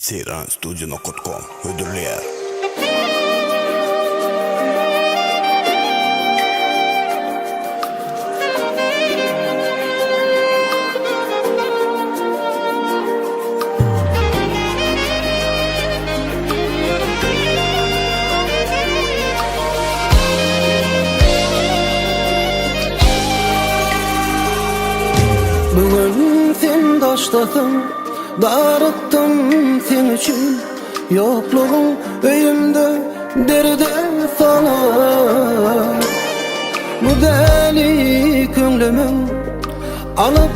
Seyranstudio.com ödüller. Bugün sen taşladın, darıttım sen için. Yokluğun öğümde derde salar. Bu deli könlümün alıp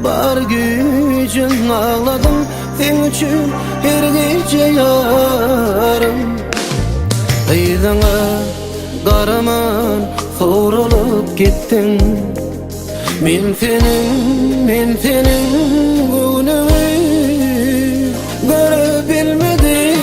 bar gücün, ağladım sen için her gece yarım. Kıyığına karaman sorulup gittin. Men senin gününü görebilmedim.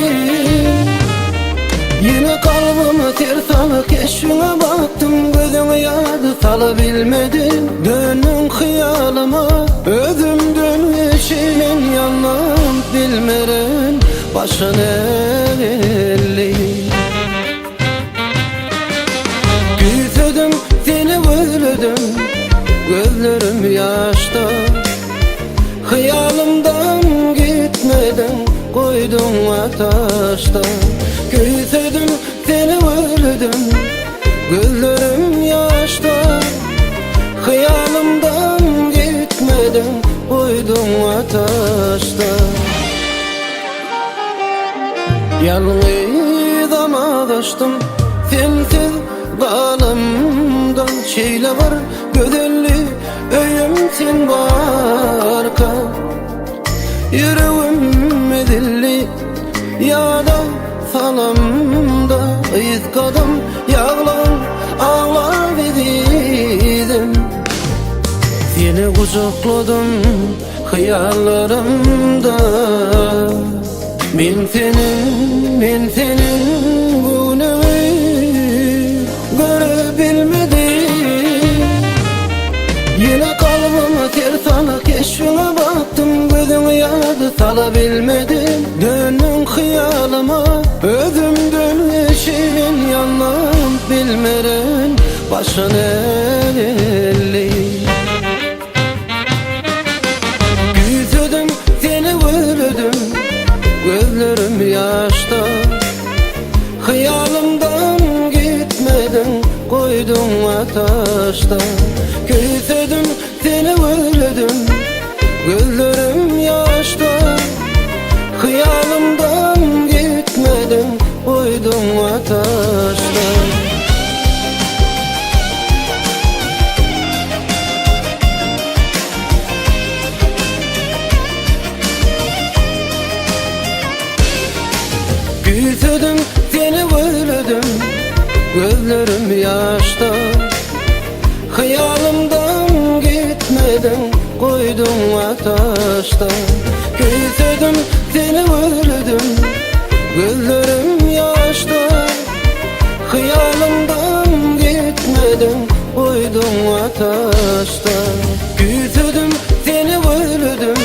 Yine kalbime ters alıp eşine baktım, gözüme yadı salabilmedim. Dönün hayalıma özüm dönüşün, yanım bilmeren başına elli. Güzedim seni özledim, gözlerim yaşta. Hayalımdan gitmeden koydum ateşte. Güzedim seni özledim, gözlerim yaşta. Hayalımdan gitmeden koydum ateşte. Yalnız amaçtım sensiz bağlamda. Şeyle var güzellik öyüm sen barka. Yüreğim edilli ya da salamda. İz kadam yağlan ağlar dedim. Seni kucakladım hayallerimde. Men senin gününü görebilmedim. Yine kalbime ters alıp eşine baktım, gözüme yadı salabilmedim. Dönün hayalıma özüm dönüşün, yanım bilmeren başına elli. Güzedim seni özledim, gözlerim yaşta. Hayalımdan gitmeden koydum ateşte. Güzedim seni özledim, gözlerim yaşta. Hayalımdan gitmeden koydum ateşte. Güzedim seni özledim, gözlerim yaşta. Hayalımdan gitmeden koydum ateşte. Güzedim seni özledim, gözlerim yaşta. Hayalımdan gitmeden koydum ateşte. Güzedim seni özledim,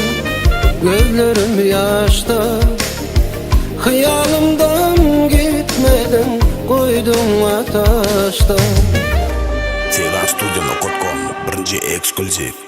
gözlerim yaşta. Hayalımdan gitmeden koydum ateşte. Seyranstudio.com birinci ekskluziv.